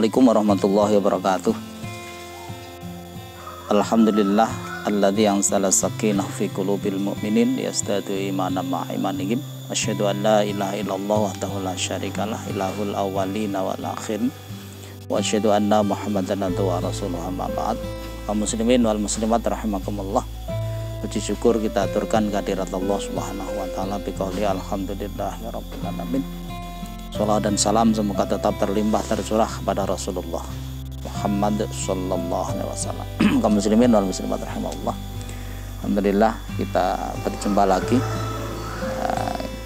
Assalamualaikum warahmatullahi wabarakatuh. Alhamdulillah alladzi anzala sakinah fi qulubil mu'minin yazdadu imanan ma'a imanihim. Asyhadu an la ilaha illallah wahdahu la syarikalah ilahul awwalina wal akhirin. Wa asyhadu anna Muhammadan abduhu wa rasuluhu amma ba'd. Kaum muslimin wal muslimat rahimakumullah. Puji syukur kita aturkan kehadirat Allah Subhanahu wa taala biqauli alhamdulillahirabbil alamin. Salam dan salam semoga tetap terlimpah tercurah kepada Rasulullah Muhammad sallallahu alaihi wasallam. Kaum muslimin wal muslimat rahimahullah. Alhamdulillah kita berjumpa lagi.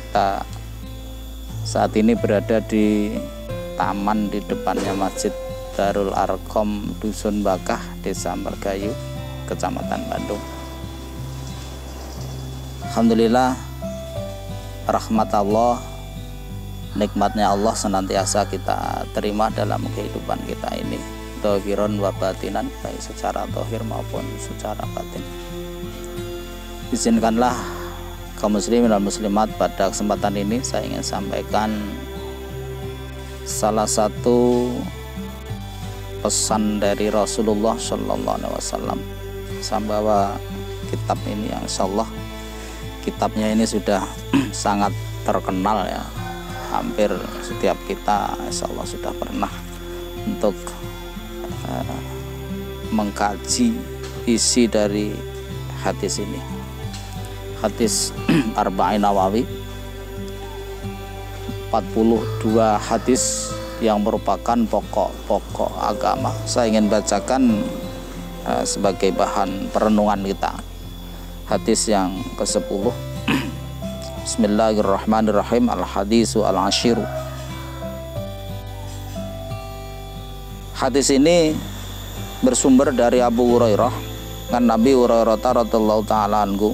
Kita saat ini berada di taman di depannya Masjid Darul Arqam Dusun Bakah, Desa Mergayu, Kecamatan Bandung. Alhamdulillah rahmat Allah, nikmatnya Allah senantiasa kita terima dalam kehidupan kita ini, dohiron wa batinan, baik secara dohir maupun secara batin. Izinkanlah kaum muslimin dan muslimat pada kesempatan ini saya ingin sampaikan salah satu pesan dari Rasulullah Sallallahu Alaihi Wasallam. Saya bawa kitab ini yang insyaallah kitabnya ini sudah sangat terkenal ya. Hampir setiap kita insyaallah sudah pernah untuk mengkaji isi dari hadis ini. Hadis Arba'in Nawawi, 42 hadis yang merupakan pokok-pokok agama. Saya ingin bacakan sebagai bahan perenungan kita. Hadis yang ke-10. Bismillahirrahmanirrahim. Al-hadisu al-ashiru. Hadis ini bersumber dari Abu Hurairah, kan Nabi Hurairah radhiyallahu taala anhu.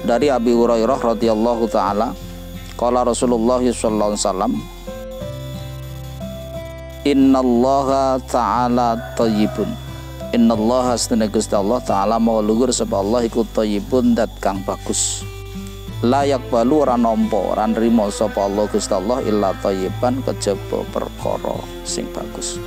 Dari Abi Hurairah radhiyallahu taala, qala Rasulullah sallallahu alaihi wasallam, innallaha ta'ala thayyibun. Innallaha astana Gusti Allah taala mau luhur sapa Allah iku thayyibun dat kang bagus. Layak balu ora nampa ora nrimo sapa Allah Gusti Allah illa thayyiban kejaba perkara sing bagus.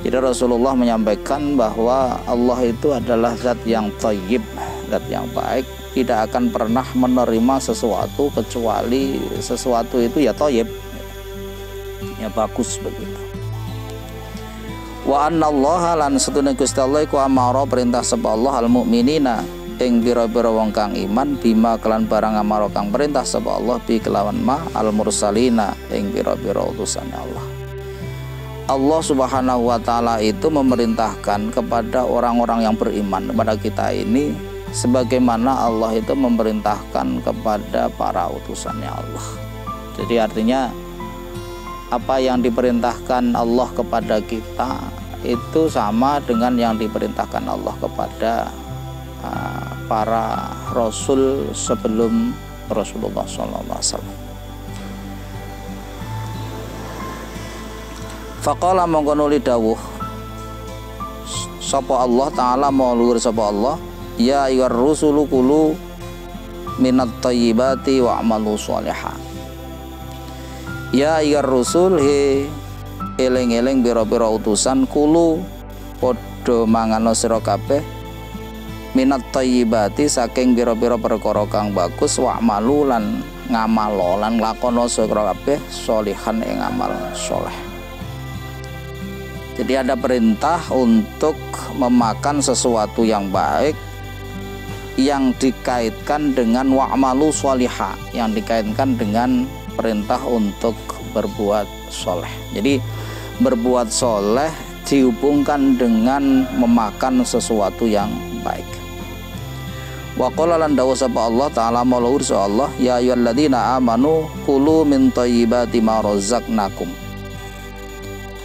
Jadi Rasulullah menyampaikan bahwa Allah itu adalah zat yang thayyib, zat yang baik, tidak akan pernah menerima sesuatu kecuali sesuatu itu ya thayyib, ya bagus begitu. Wa annallaha lan satune Gusti Allah iku amara perintah sapa Allah al mukminina ing pira-pira wong kang iman bima kelan barang amara kang perintah sapa Allah bi kelawan ma al mursalina ing pira-pira utusannya Allah. Allah Subhanahu wa taala itu memerintahkan kepada orang-orang yang beriman kepada kita ini sebagaimana Allah itu memerintahkan kepada para utusannya Allah. Jadi artinya apa yang diperintahkan Allah kepada kita itu sama dengan yang diperintahkan Allah kepada para rasul sebelum Rasulullah SAW. Faqala mongkonuli dawuh sapa Allah Ta'ala mau luhur sapa Allah, ya ayyuhar rusulu kulu minat thayyibati wa'malu sholihah. Ya ayyuhar rusul he eling-eling pira-pira utusan kulu padha mangano sira kabeh minat thayyibati saking pira-pira perkara kang bagus wa'malu lan ngamal lan nglakono sira kabeh sholihan ing amal sholeh. Jadi ada perintah untuk memakan sesuatu yang baik yang dikaitkan dengan wa'malu sholihah, yang dikaitkan dengan perintah untuk berbuat soleh. Jadi berbuat soleh dihubungkan dengan memakan sesuatu yang baik. Wa qala lan dawuh sapa Allah taala maulur sa Allah, ya ayyuhalladzina amanu kulu min thayyibati ma razaqnakum.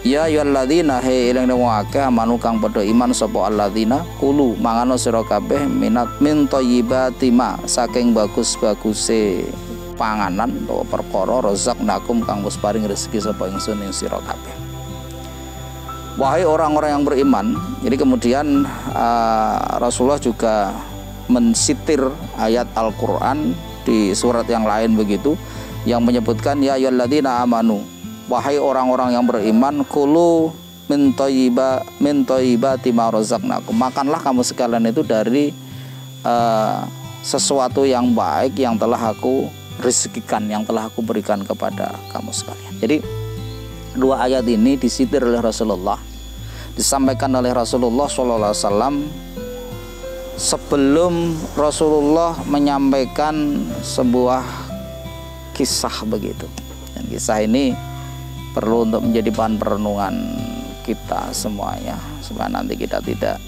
Ya ayyuhalladzina he eling wong akeh amanu kang padha iman sapa alladzina kulu mangano sira kabeh minat min thayyibati ma saking bagus-baguse panganan atau perkara razaqnakum kang wis paring rezeki sapa ingsun ing sira kabeh. Wahai orang-orang yang beriman. Jadi kemudian Rasulullah juga mensitir ayat Al-Quran di surat yang lain begitu yang menyebutkan ya ayyuhalladzina amanu wahai orang-orang yang beriman, kulu min thayyibati ma razaqnakum, makanlah kamu sekalian itu dari sesuatu yang baik yang telah aku rezekikan, yang telah aku berikan kepada kamu sekalian. Jadi dua ayat ini disitir oleh Rasulullah, disampaikan oleh Rasulullah SAW sebelum Rasulullah menyampaikan sebuah kisah begitu. Dan kisah ini perlu untuk menjadi bahan perenungan kita semuanya, supaya nanti kita tidak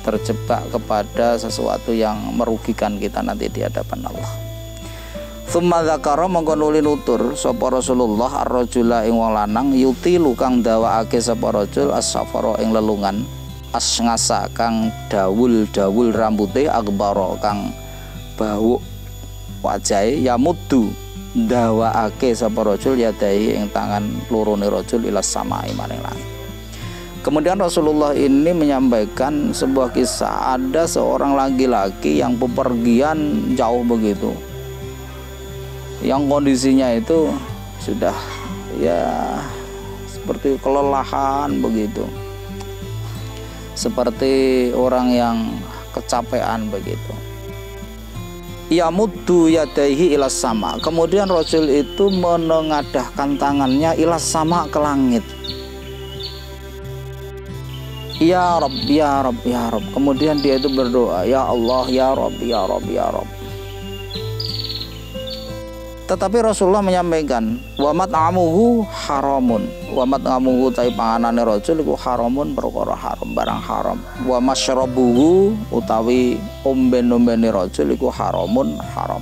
terjebak kepada sesuatu yang merugikan kita nanti di hadapan Allah. Tsumma dzakara mongko nuli nutur sapa Rasulullah ar-rajula ing wong lanang yutilu kang dawaake sapa rajul as-safara ing lelungan, asngasa kang dawul-dawul rambuté, akbara kang bawuk wajahe, yamuddu dawaake sapa rajul yadai ing tangan lorone rajul ilas samai maring langit. Kemudian Rasulullah ini menyampaikan sebuah kisah, ada seorang laki-laki yang bepergian jauh begitu, yang kondisinya itu sudah ya seperti kelelahan begitu, seperti orang yang kecapean begitu. Yamuddu yadaihi ilas sama, kemudian Rasul itu menengadahkan tangannya ilas sama, ke langit. Ya Rabb, ya Rabb, ya Rabb. Kemudian dia itu berdoa, ya Allah, ya Rabb, ya Rabb, ya Rabb. Tetapi Rasulullah menyampaikan, wa mat'amuhu haramun, wa mat'amuhu tai panganane rajul iku haramun, perkara haram, barang haram. Wa masyrabuhu utawi omben-ombene rajul iku haramun, haram.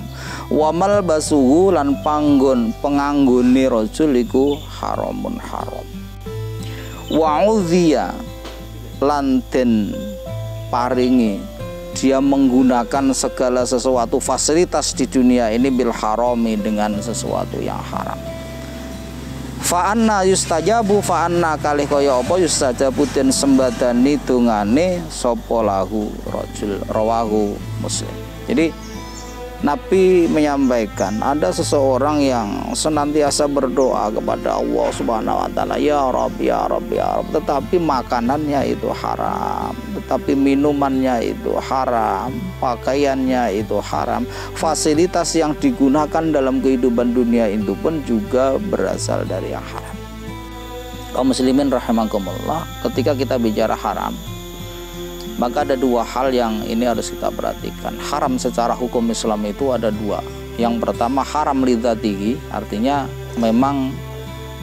Wa malbasuhu lan penganggone rajul iku haramun, haram. Wa udhiya lan den paringi dia menggunakan segala sesuatu fasilitas di dunia ini bil harami, dengan sesuatu yang haram. Fa anna yustajabu, fa anna kalih kaya apa yustajabu den sembadani dungane sapa lahu rajul, rawahu Muslim. Jadi Nabi menyampaikan ada seseorang yang senantiasa berdoa kepada Allah Subhanahu wa taala, ya Rabb, ya Rabb, ya Rabb, tetapi makanannya itu haram, tetapi minumannya itu haram, pakaiannya itu haram, fasilitas yang digunakan dalam kehidupan dunia itu pun juga berasal dari yang haram. Kaum muslimin rahimakumullah, ketika kita bicara haram, maka ada dua hal yang ini harus kita perhatikan. Haram secara hukum Islam itu ada dua. Yang pertama haram lidzatihi, artinya memang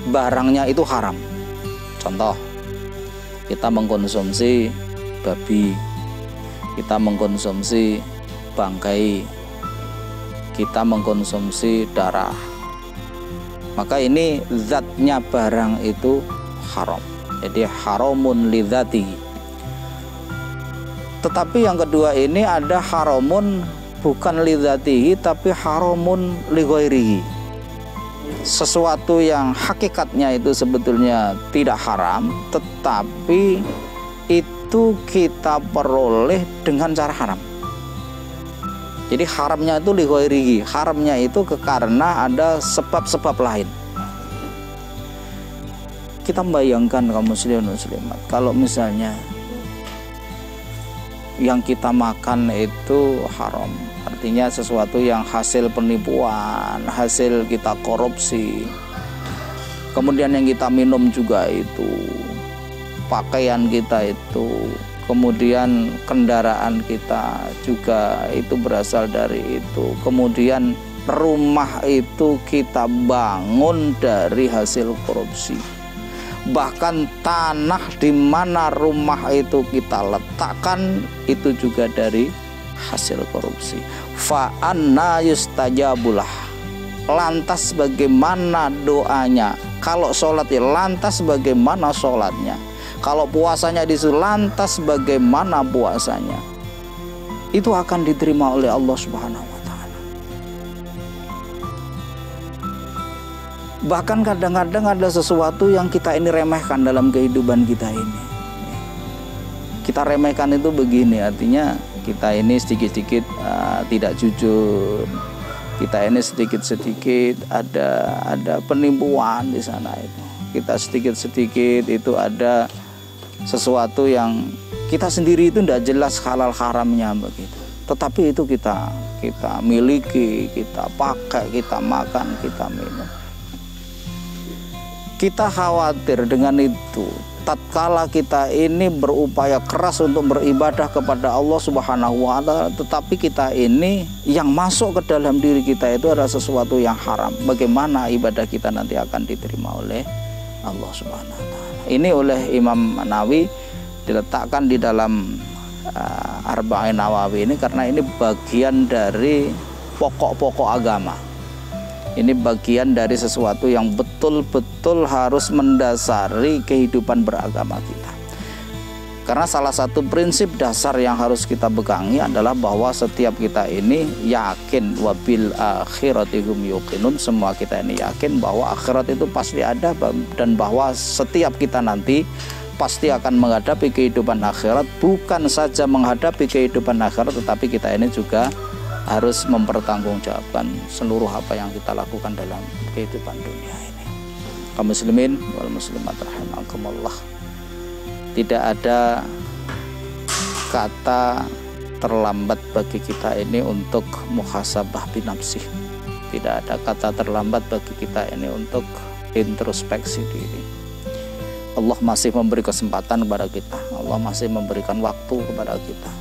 barangnya itu haram. Contoh, kita mengkonsumsi babi, kita mengkonsumsi bangkai, kita mengkonsumsi darah, maka ini zatnya barang itu haram. Jadi haramun lidzatihi. Tetapi yang kedua ini ada haramun bukan lidzatihi tapi haramun lighairihi. Sesuatu yang hakikatnya itu sebetulnya tidak haram, tetapi itu kita peroleh dengan cara haram. Jadi haramnya itu lighairihi, haramnya itu karena ada sebab-sebab lain. Kita bayangkan kaum muslimin muslimat, kalau misalnya yang kita makan itu haram, artinya sesuatu yang hasil penipuan, hasil kita korupsi. Kemudian yang kita minum juga itu, pakaian kita itu, kemudian kendaraan kita juga itu berasal dari itu. Kemudian rumah itu kita bangun dari hasil korupsi. Bahkan tanah di mana rumah itu kita letakkan itu juga dari hasil korupsi. Fa anna yustajabulah, lantas bagaimana doanya? Kalau sholat ya lantas bagaimana sholatnya? Kalau puasanya disuruh lantas bagaimana puasanya? Itu akan diterima oleh Allah Subhanahu wa taala. Bahkan kadang-kadang ada sesuatu yang kita ini remehkan dalam kehidupan kita ini. Kita remehkan itu begini, artinya kita ini sedikit-sedikit tidak jujur, kita ini sedikit-sedikit ada penipuan di sana itu. Kita sedikit-sedikit itu ada sesuatu yang kita sendiri itu tidak jelas halal haramnya begitu. Tetapi itu kita miliki, kita pakai, kita makan, kita minum. Kita khawatir dengan itu. Tatkala kita ini berupaya keras untuk beribadah kepada Allah Subhanahu wa Ta'ala, tetapi kita ini yang masuk ke dalam diri kita itu adalah sesuatu yang haram. Bagaimana ibadah kita nanti akan diterima oleh Allah Subhanahu wa Ta'ala? Ini oleh Imam Nawawi diletakkan di dalam Arba'in Nawawi ini karena ini bagian dari pokok-pokok agama. Ini bagian dari sesuatu yang betul-betul harus mendasari kehidupan beragama kita. Karena salah satu prinsip dasar yang harus kita pegangi adalah bahwa setiap kita ini yakin wabil akhirati hum yuqinun, semua kita ini yakin bahwa akhirat itu pasti ada dan bahwa setiap kita nanti pasti akan menghadapi kehidupan akhirat. Bukan saja menghadapi kehidupan akhirat, tetapi kita ini juga harus mempertanggungjawabkan seluruh apa yang kita lakukan dalam kehidupan dunia ini. Kaum muslimin wal muslimat rahimakumullah. Tidak ada kata terlambat bagi kita ini untuk muhasabah binafsih. Tidak ada kata terlambat bagi kita ini untuk introspeksi diri. Allah masih memberi kesempatan kepada kita. Allah masih memberikan waktu kepada kita.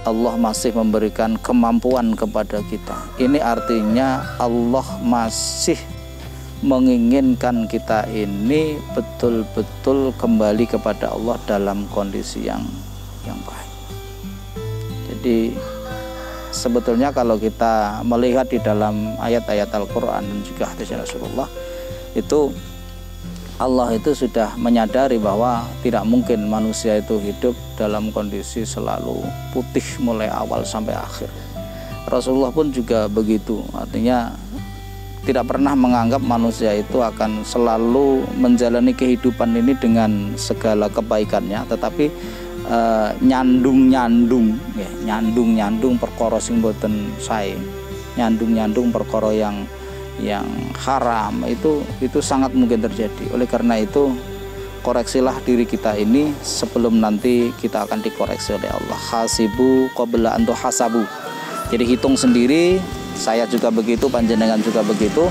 Allah masih memberikan kemampuan kepada kita. Ini artinya Allah masih menginginkan kita ini betul-betul kembali kepada Allah dalam kondisi yang baik. Jadi sebetulnya kalau kita melihat di dalam ayat-ayat Al-Quran dan juga hadis Rasulullah, itu Allah itu sudah menyadari bahwa tidak mungkin manusia itu hidup dalam kondisi selalu putih mulai awal sampai akhir. Rasulullah pun juga begitu, artinya tidak pernah menganggap manusia itu akan selalu menjalani kehidupan ini dengan segala kebaikannya, tetapi nyandung perkara sing boten sae, nyandung perkara yang haram itu sangat mungkin terjadi. Oleh karena itu koreksilah diri kita ini sebelum nanti kita akan dikoreksi oleh Allah. Hasibu qabla an tuhasabu. Jadi hitung sendiri, saya juga begitu, panjenengan juga begitu.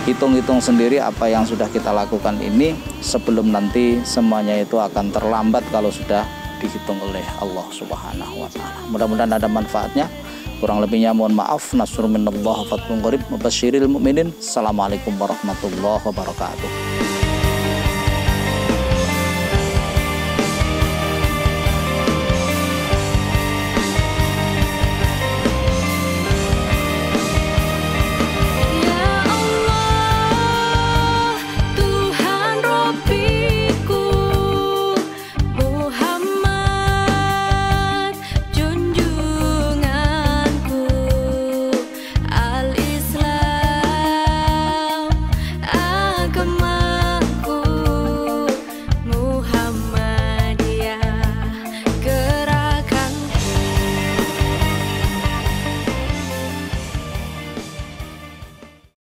Hitung-hitung sendiri apa yang sudah kita lakukan ini sebelum nanti semuanya itu akan terlambat kalau sudah dihitung oleh Allah Subhanahu wa Ta'ala. Mudah-mudahan ada manfaatnya. Kurang lebihnya mohon maaf. Nasrun minallah fathun qarib, mubashshiril mu'minin. Assalamualaikum warahmatullahi wabarakatuh.